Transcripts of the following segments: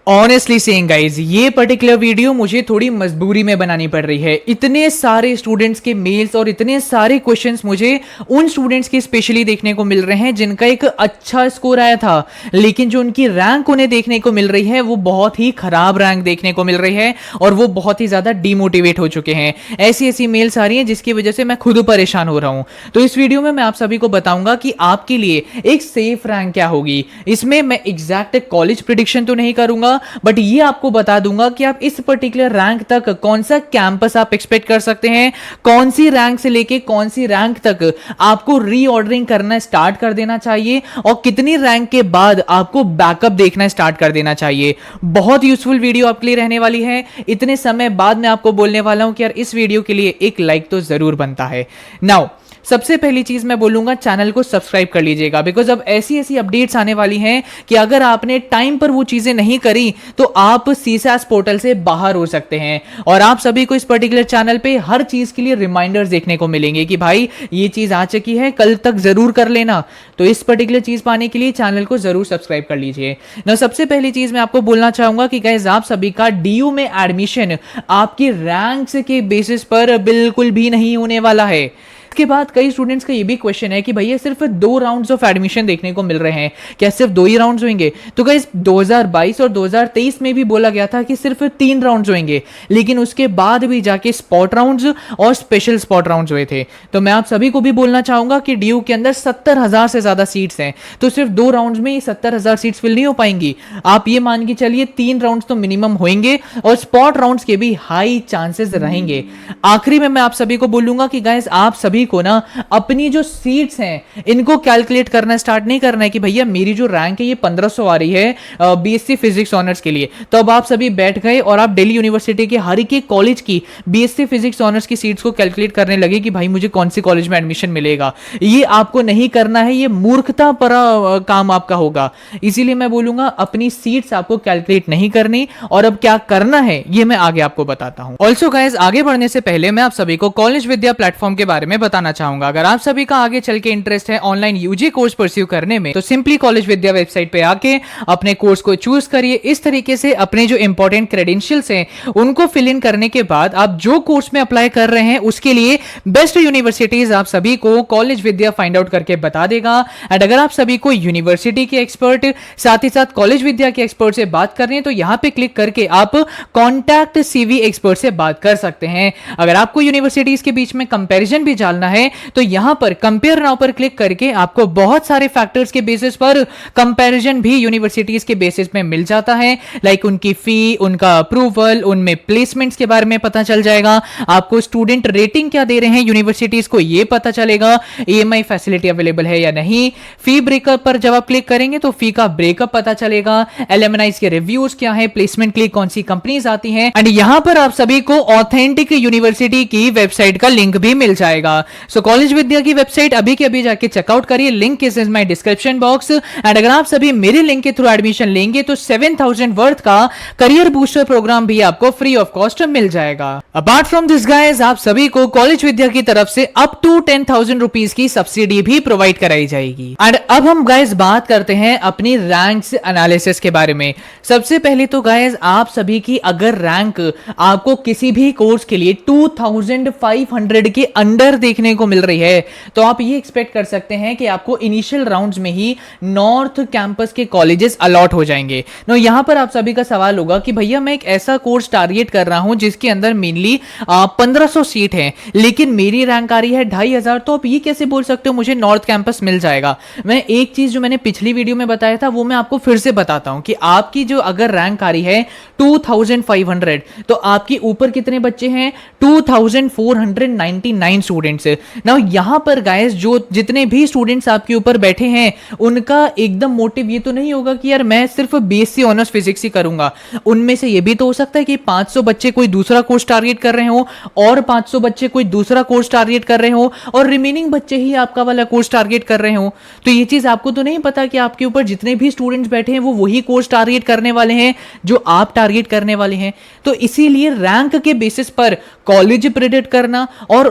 Honestly saying guys, ये particular video मुझे थोड़ी मजबूरी में बनानी पड़ रही है। इतने सारे स्टूडेंट्स के मेल्स और इतने सारे क्वेश्चंस मुझे उन स्टूडेंट्स के स्पेशली देखने को मिल रहे हैं जिनका एक अच्छा स्कोर आया था, लेकिन जो उनकी रैंक उन्हें देखने को मिल रही है वो बहुत ही खराब रैंक देखने को मिल रही है और वो बहुत ही ज्यादा डिमोटिवेट हो चुके हैं। ऐसी ऐसी मेल्स आ रही हैं जिसकी वजह से मैं खुद परेशान हो रहा हूं। तो इस वीडियो में मैं आप सभी को बताऊंगा कि आपके लिए एक सेफ रैंक क्या होगी। इसमें मैं एग्जैक्ट कॉलेज प्रिडिक्शन तो नहीं करूंगा, बट ये आपको बता दूंगा कि आप इस पर्टिकुलर रैंक तक कौन सा कैंपस आप एक्सपेक्ट कर सकते हैं, कौन सी रैंक से लेके कौन सी रैंक तक आपको रीऑर्डरिंग करना स्टार्ट कर देना चाहिए और कितनी रैंक के बाद आपको बैकअप देखना स्टार्ट कर देना चाहिए। बहुत यूजफुल वीडियो आपके लिए रहने वाली है। इतने समय बाद मैं आपको बोलने वाला हूं कि यार इस वीडियो के लिए एक लाइक तो जरूर बनता है। नाउ सबसे पहली चीज मैं बोलूंगा, चैनल को सब्सक्राइब कर लीजिएगा, बिकॉज अब ऐसी ऐसी अपडेट्स आने वाली हैं कि अगर आपने टाइम पर वो चीजें नहीं करी तो आप सीसैस पोर्टल से बाहर हो सकते हैं। और आप सभी को इस पर्टिकुलर चैनल पे हर चीज के लिए रिमाइंडर्स देखने को मिलेंगे कि भाई ये चीज आ चुकी है, कल तक जरूर कर लेना। तो इस पर्टिकुलर चीज पाने के लिए चैनल को जरूर सब्सक्राइब कर लीजिए ना। सबसे पहली चीज मैं आपको बोलना चाहूंगा कि गाइस, आप सभी का डीयू में एडमिशन आपकी रैंक्स के बेसिस पर बिल्कुल भी नहीं होने वाला है। इसके बाद कई स्टूडेंट्स का ये भी क्वेश्चन है कि भैया सिर्फ 2 राउंड्स ऑफ एडमिशन देखने को मिल रहे हैं, क्या सिर्फ 2 ही राउंड्स होंगे? तो गाइस 2022 और 2023 में भी बोला गया था कि सिर्फ 3 राउंड्स होंगे, लेकिन उसके बाद भी जाके स्पॉट राउंड्स और स्पेशल स्पॉट राउंड्स हुए थे। तो मैं आप सभी को भी बोलना चाहूंगा कि डीयू के अंदर 70,000 से ज्यादा सीट्स हैं, तो सिर्फ 2 राउंड्स में 70,000 सीट्स फिल नहीं हो पाएंगी। आप ये मान के चलिए 3 राउंड्स तो मिनिमम होंगे और स्पॉट राउंड्स के भी हाई चांसेस रहेंगे। आखिरी में मैं आप सभी को बोलूंगा कि गाइस, आप सभी को ना अपनी जो सीट्स हैं इनको कैलकुलेट करना स्टार्ट नहीं करना है कि भैया मेरी जो रैंक है ये 1500 आ रही है बीएससी फिजिक्स ऑनर्स के लिए। तो अब आप सभी बैठ गए और आप दिल्ली यूनिवर्सिटी के हर एक कॉलेज की बीएससी फिजिक्स ऑनर्स की सीट्स को कैलकुलेट करने लगे कि भाई मुझे कौन सी कॉलेज में एडमिशन मिलेगा। ये आपको नहीं करना है, ये मूर्खता भरा काम आपका होगा। इसीलिए मैं बोलूंगा अपनी सीट्स आपको कैलकुलेट नहीं करनी, और अब क्या करना है ये मैं आगे आपको बताता हूं। ऑल्सो गाइस, आगे बढ़ने से पहले मैं आप सभी को कॉलेज विद्या प्लेटफॉर्म के बारे में बताना चाहूंगा। अगर आप सभी का आगे चल के इंटरेस्ट है ऑनलाइन यूजी कोर्स परस्यू करने में, तो सिंपली कॉलेज विद्या वेबसाइट पे आके अपने कोर्स को चूज करिए। इस तरीके से अपने जो इंपॉर्टेंट क्रेडेंशियल्स हैं उनको फिल इन करने के बाद आप जो कोर्स में अप्लाई कर रहे हैं उसके लिए बेस्ट यूनिवर्सिटीज आप सभी को कॉलेज विद्या फाइंड आउट करके बता देगा। एंड अगर आप सभी को यूनिवर्सिटी के एक्सपर्ट साथ ही साथ कॉलेज विद्या के एक्सपर्ट से बात करनी है तो यहां पे क्लिक करके आप कॉन्टैक्ट सीवी एक्सपर्ट से बात कर सकते हैं। अगर आपको यूनिवर्सिटीज के बीच में कंपैरिजन भी जानना है तो यहां पर कंपेयर नाउ पर क्लिक करके आपको बहुत सारे फैक्टर्स के बेसिस पर कंपैरिजन भी यूनिवर्सिटीज के बेसिस में मिल जाता है। लाइक उनकी फी, उनका अप्रूवल, उनमें प्लेसमेंट्स के बारे में पता चल जाएगा, आपको स्टूडेंट रेटिंग क्या दे रहे हैं यूनिवर्सिटीज को ये पता चलेगा, ईएमआई फैसिलिटी अवेलेबल है या नहीं। फी ब्रेकअप पर जब आप क्लिक करेंगे तो फी का ब्रेकअप पता चलेगा, एलएमएनआईज के रिव्यूज क्या है, प्लेसमेंट के लिए कौन सी कंपनीज आती हैं, एंड यहां पर आप सभी को ऑथेंटिक यूनिवर्सिटी की वेबसाइट का लिंक भी मिल जाएगा। सो कॉलेज विद्या की वेबसाइट अभी के अभी जाके चेकआउट करिए, link is in my description box. And अगर आप सभी मेरे लिंक के थ्रू एडमिशन लेंगे तो 7000 वर्थ का करियर बूस्टर प्रोग्राम भी आपको फ्री ऑफ कॉस्ट मिल जाएगा। अपार्ट फ्रॉम दिस गाइस, आप सभी को कॉलेज विद्या की तरफ से अप टू 10,000 रुपीज की सब्सिडी भी प्रोवाइड कराई जाएगी। एंड अब हम गाइस बात करते हैं अपनी रैंक्स एनालिसिस के बारे में। सबसे पहले तो गाइस, आप सभी की अगर रैंक आपको किसी भी कोर्स के लिए 2500 के अंडर देखने को मिल रही है तो आप ये एक्सपेक्ट कर सकते हैं कि आपको इनिशियल राउंड्स में ही नॉर्थ कैंपस के कॉलेजेस अलॉट हो जाएंगे। नो यहां पर आप सभी का सवाल होगा कि भैया मैं एक ऐसा कोर्स टारगेट कर रहा हूं जिसके अंदर मेनली 1500 सीट है, लेकिन मेरी रैंक आ रही है 2500, तो आप ये कैसे बोल सकते हो मुझे नॉर्थ कैंपस मिल जाएगा? मैं एक चीज जो मैंने पिछली वीडियो में बताया था वो मैं आपको फिर से बताता हूं कि आपकी जो अगर रैंक आ रही है 2500, तो आपके ऊपर कितने बच्चे हैं? 2499 स्टूडेंट्स। नाउ यहां पर गाइस, जो जितने भी स्टूडेंट्स आपके ऊपर बैठे हैं उनका एकदम मोटिव ये तो नहीं होगा कि यार मैं सिर्फ बीएससी ऑनर्स फिजिक्स ही करूंगा। उनमें से ये भी तो हो सकता है कि 500 बच्चे कोई दूसरा कोर्स टारगेट कर रहे हो और 500 बच्चे कोई दूसरा कोर्स टारगेट कर रहे हो और रिमेनिंग बच्चे ही आपका वाला कोर्स टारगेट कर रहे हो। तो ये चीज आपको तो नहीं पता कि आपके ऊपर जितने भी स्टूडेंट्स बैठे हैं वो वही कोर्स टारगेट करने वाले हैं जो आप टारगेट करने वाले हैं। तो इसीलिए रैंक के बेसिस पर कॉलेज प्रेडिक्ट करना और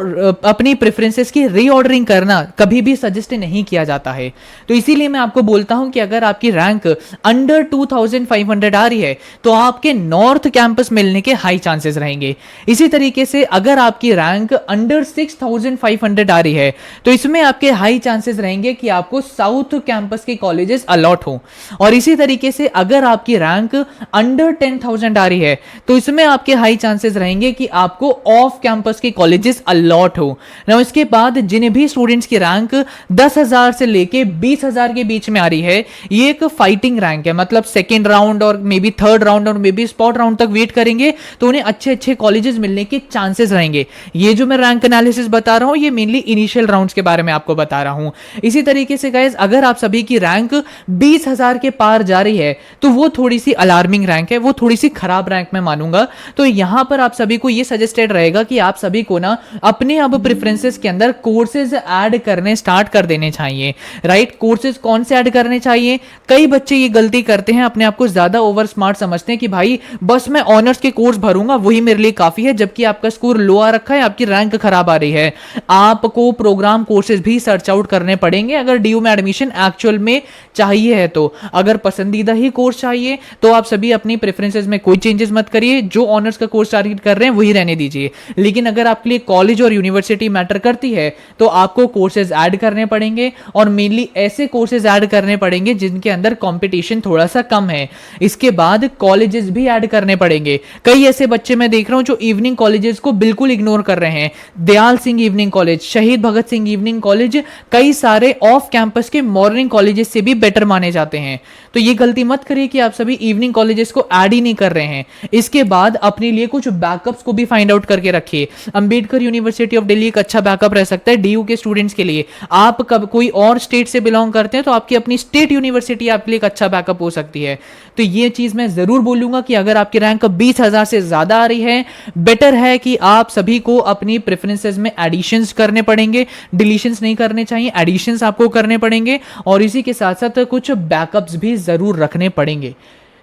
अपनी प्रेफरेंसेस की रीऑर्डरिंग करना कभी भी सजेस्ट नहीं किया जाता है। तो इसीलिए मैं आपको बोलता हूं कि अगर आपकी रैंक अंडर 2500 आ रही है तो आपके नॉर्थ कैंपस मिलने के हाई चांसेस रहेंगे। इसी तरीके से अगर आपकी रैंक अंडर 6500 आ रही है तो इसमें आपके हाई चांसेस रहेंगे कि आपको साउथ कैंपस के कॉलेजेस अलॉट हो। और इसी तरीके से अगर आपकी रैंक अंडर 10,000 आ रही है तो इसमें आपके हाई चांसेस रहेंगे कि आपको ऑफ कैंपस के कॉलेजेस अलॉट हो ना। इसके बाद जिन्हें भी स्टूडेंट्स की रैंक 10,000 से लेके 20,000 के बीच में आ रही है, ये एक फाइटिंग रैंक है, मतलब सेकेंड राउंड और मे बी थर्ड राउंड और मे बी स्पॉट राउंड तक वेट करेंगे तो उन्हें अच्छे अच्छे कॉलेजेस मिलने के चांसेस रहेंगे। ये जो मैं रैंक एनालिसिस बता रहा हूं ये मेनली इनिशियल राउंड्स के बारे में आपको बता रहा हूं। इसी तरीके से गाइस अगर आप सभी की रैंक 20,000 के पार जा रही है तो वो थोड़ी सी अलार्मिंग रैंक है, वो थोड़ी सी खराब रैंक में मानूंगा। तो यहां पर आप सभी को ये सजेस्टेड रहेगा कि आप सभी को ना अपने अब प्रेफरेंसेस के अंदर कोर्सेज ऐड करने स्टार्ट कर देने चाहिए, राइट। कोर्सेज कौन से ऐड करने चाहिए? कई बच्चे ये गलती करते हैं, अपने आप को ज्यादा ओवर स्मार्ट समझते हैं कि भाई बस मैं ऑनर्स के कोर्स भरूंगा वही मेरे लिए काफी है, जबकि आपका स्कोर लो आ रखा है, आपकी रैंक खराब आ रही है। आपको प्रोग्राम कोर्सेज भी सर्च आउट करने पड़ेंगे अगर डीयू में एडमिशन एक्चुअल में चाहिए है तो। अगर पसंदीदा ही कोर्स चाहिए तो आप सभी अपनी प्रेफरेंसेस में कोई चेंजेस मत करिए, जो ऑनर्स का कोर्स टारगेट कर रहे हैं वही रहने दीजिए। लेकिन अगर आपके लिए कॉलेज और यूनिवर्सिटी मैटर करती है तो आपको कोर्सेज ऐड करने पड़ेंगे और मेनली ऐसे कोर्सेज ऐड करने पड़ेंगे जिनके अंदर कंपटीशन थोड़ा सा कम है। इसके बाद कॉलेजेस भी ऐड करने पड़ेंगे। कई ऐसे बच्चे मैं देख रहा हूं जो इवनिंग कॉलेजेस को बिल्कुल इग्नोर कर रहे हैं। दयाल सिंह इवनिंग कॉलेज, शहीद भगत सिंह इवनिंग कॉलेज कई सारे ऑफ कैंपस के मॉर्निंग कॉलेजेस से भी बेटर माने जाते हैं। तो ये गलती मत करिए कि आप सभी इवनिंग कॉलेजेस को ऐड ही नहीं कर रहे हैं। इसके बाद अपने लिए कुछ बैकअप्स को भी फाइंड आउट करके रखिए। अंबेडकर यूनिवर्सिटी ऑफ दिल्ली एक अच्छा बैकअप रह सकता है डीयू के स्टूडेंट्स के लिए। आप कब कोई और स्टेट से बिलोंग करते हैं तो आपकी अपनी स्टेट यूनिवर्सिटी आपके लिए एक अच्छा बैकअप हो सकती है। तो ये चीज मैं जरूर बोलूंगा कि अगर आपकी रैंक 20,000 से ज्यादा आ रही है, बेटर है कि आप सभी को अपनी प्रेफरेंसेस में एडिशंस करने पड़ेंगे, डिलीशंस नहीं करने चाहिए, एडिशंस आपको करने पड़ेंगे और इसी के साथ साथ कुछ बैकअप्स भी जरूर रखने पड़ेंगे।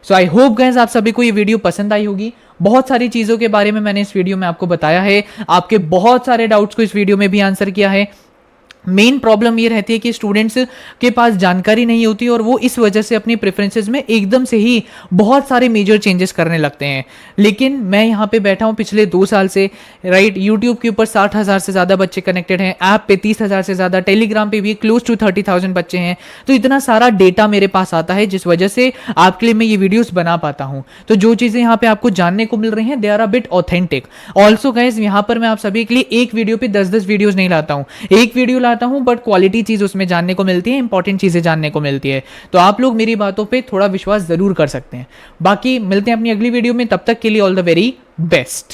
सो आई होप गाइस आप सभी को ये वीडियो पसंद आई होगी। बहुत सारी चीजों के बारे में मैंने इस वीडियो में आपको बताया है, आपके बहुत सारे डाउट्स को इस वीडियो में भी आंसर किया है। मेन प्रॉब्लम ये रहती है कि स्टूडेंट्स के पास जानकारी नहीं होती और वो इस वजह से अपनी प्रेफरेंसेस में एकदम से ही बहुत सारे मेजर चेंजेस करने लगते हैं। लेकिन मैं यहाँ पे बैठा हूँ पिछले 2 साल से, राइट। यूट्यूब के ऊपर 60,000 से ज़्यादा बच्चे कनेक्टेड हैं, ऐप पे 30,000 से ज़्यादा, टेलीग्राम पे भी क्लोज टू 30,000 बच्चे हैं। तो इतना सारा डेटा मेरे पास आता है जिस वजह से आपके लिए मैं ये वीडियोस बना पाता हूँ। तो जो चीज़ें यहाँ पे आपको जानने को मिल रही हैं they are a bit authentic. Also guys यहाँ पर मैं आप सभी के लिए एक वीडियो पे 10-10 वीडियोज नहीं लाता हूँ, एक वीडियो लाता हूं बट क्वालिटी चीज उसमें जानने को मिलती है, इंपॉर्टेंट चीजें जानने को मिलती है। तो आप लोग मेरी बातों पे थोड़ा विश्वास जरूर कर सकते हैं। बाकी मिलते हैं अपनी अगली वीडियो में, तब तक के लिए ऑल द वेरी बेस्ट।